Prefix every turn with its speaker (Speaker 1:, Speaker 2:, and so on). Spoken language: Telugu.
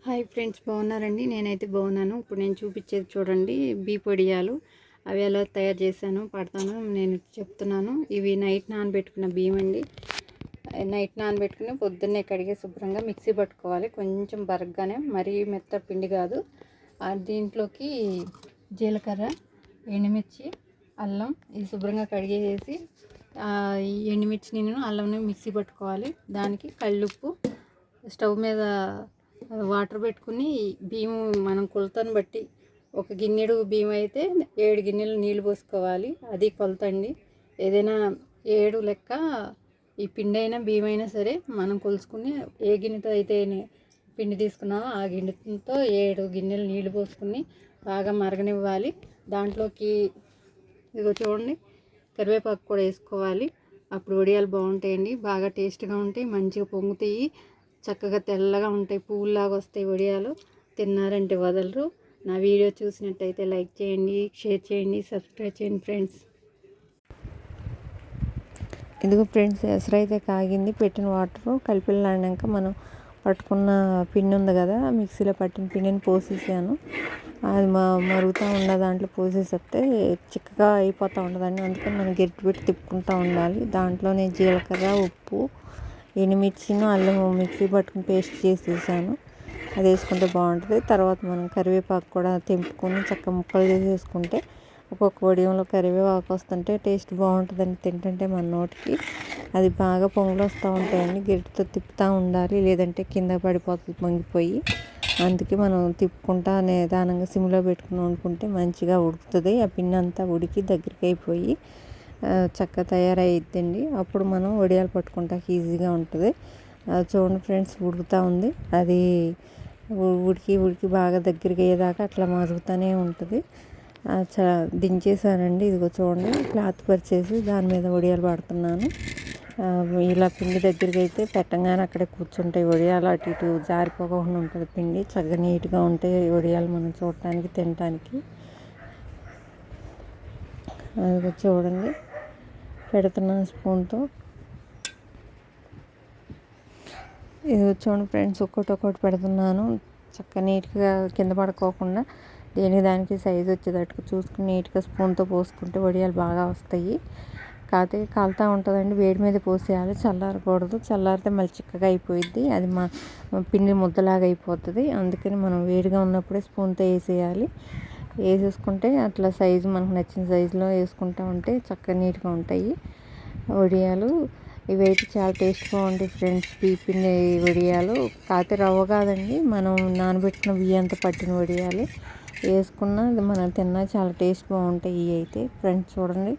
Speaker 1: హాయ్ ఫ్రెండ్స్, బాగున్నారండి? నేనైతే బాగున్నాను. ఇప్పుడు నేను చూపించేది చూడండి, బియ్యపు అవి ఎలా తయారు చేశాను పడతాను నేను చెప్తున్నాను. ఇవి నైట్ నానబెట్టుకున్న బియ్యం అండి. నైట్ నానబెట్టుకుని పొద్దున్నే కడిగి శుభ్రంగా మిక్సీ పట్టుకోవాలి. కొంచెం బరగ్గానే, మరీ మెత్త పిండి కాదు. దీంట్లోకి జీలకర్ర, ఎండుమిర్చి, అల్లం ఇది శుభ్రంగా కడిగేసి ఎండుమిర్చి నేను అల్లం మిక్సీ పట్టుకోవాలి. దానికి కల్లుప్పు, స్టవ్ మీద వాటర్ పెట్టుకుని బియ్యం మనం కొలతను బట్టి ఒక గిన్నెడు బియ్యం అయితే 7 గిన్నెలు నీళ్ళు పోసుకోవాలి. అది కొలత అండి. ఏదైనా 7 లెక్క ఈ పిండి అయినా బియ్యం అయినా సరే మనం కొలుసుకుని ఏ గిన్నెతో అయితే పిండి తీసుకున్నామో ఆ గిన్నెతో 7 గిన్నెలు నీళ్ళు పోసుకుని బాగా మరగనివ్వాలి. దాంట్లోకి ఇదిగో చూడండి, కరివేపాకు కూడా వేసుకోవాలి. అప్పుడు వడియాలు బాగుంటాయండి, బాగా టేస్ట్గా ఉంటాయి, మంచిగా పొంగుతాయి, చక్కగా తెల్లగా ఉంటాయి, పువ్వులాగా వస్తాయి వడియాలు. తిన్నారంటే వదలరు. నా వీడియో చూసినట్టయితే లైక్ చేయండి, షేర్ చేయండి, సబ్స్క్రైబ్ చేయండి ఫ్రెండ్స్.
Speaker 2: ఇదిగో ఫ్రెండ్స్, ఎసరైతే కాగింది. పెట్టిన వాటర్ కలిపిలాడినాక మనం పట్టుకున్న పిండి ఉంది కదా, మిక్సీలో పట్టిన పిండిని పోసేసాను. అది మరుగుతూ ఉన్న దాంట్లో పోసేస్తే చిక్కగా అయిపోతూ ఉండదండి. అందుకని మనం గట్టి పెట్టి తిప్పుకుంటూ ఉండాలి. దాంట్లోనే జీలకర్ర, ఉప్పు, ఎండుమిర్చిను అల్లం మిక్సీ పట్టుకుని పేస్ట్ చేసేసాను. అది వేసుకుంటే బాగుంటుంది. తర్వాత మనం కరివేపాకు కూడా తెంపుకొని చక్క ముక్కలు చేసేసుకుంటే ఒక్కొక్క వడియంలో కరివేపాకు వస్తుంటే టేస్ట్ బాగుంటుందండి. తింటుంటే మన నోటికి అది బాగా పొంగులు వస్తూ ఉంటాయండి. గరిటతో తిప్పుతూ ఉండాలి, లేదంటే కింద పడిపోతుంది పొంగిపోయి. అందుకే మనం తిప్పుకుంటా నిదానంగా సిమ్లో పెట్టుకుని వండుకుంటే మంచిగా ఉడుకుతుంది. ఆ పిండి అంతా ఉడికి దగ్గరికి అయిపోయి చక్కగా తయారైద్దండి. అప్పుడు మనం వడియాలు పట్టుకుంటానికి ఈజీగా ఉంటుంది. చూడండి ఫ్రెండ్స్, ఉడుకుతూ ఉంది. అది ఉడికి బాగా దగ్గరికి అయ్యేదాకా అట్లా మరుగుతూనే ఉంటుంది. దించేసానండి. ఇదిగో చూడండి, క్లాత్ పరిచేసి దాని మీద వడియాలు పడుతున్నాను. ఇలా పిండి దగ్గరికి అయితే పెట్టంగానే అక్కడే కూర్చుంటాయి వడియాలు. అటు ఇటు జారిపోకుండా ఉంటుంది పిండి. చక్కగా నీట్గా ఉంటాయి వడియాలు మనం చూడటానికి, తినటానికి. అది చూడండి, పెడుతున్నాను స్పూన్తో. ఇది చూడండి ఫ్రెండ్స్, ఒక్కొక్కటి పెడుతున్నాను. చక్కగా నీట్గా కింద పడుకోకుండా దానికి సైజు వచ్చేటట్టుగా చూసుకుని నీట్గా స్పూన్తో పోసుకుంటే వడియాలు బాగా వస్తాయి. కాకపోతే కాలుతూ ఉంటుందండి, వేడి మీద పోసేయాలి, చల్లారకూడదు. చల్లారితే మళ్ళీ చిక్కగా అయిపోయింది, అది మా పిండి ముద్దలాగా అయిపోతుంది. అందుకని మనం వేడిగా ఉన్నప్పుడే స్పూన్తో వేసేయాలి. వేసేసుకుంటే అట్లా సైజు మనకు నచ్చిన సైజులో వేసుకుంటూ ఉంటే చక్కగా నీట్గా ఉంటాయి వడియాలు. ఇవైతే చాలా టేస్ట్గా ఉంటాయి ఫ్రెండ్స్, పిండి వడియాలు. కాకపోతే రవ్వ కాదండి, మనం నానబెట్టిన బియ్యంతో పట్టిన వడియాలు వేసుకున్న మనం తిన్నా చాలా టేస్ట్ బాగుంటాయి. ఇవి అయితే ఫ్రెండ్స్ చూడండి.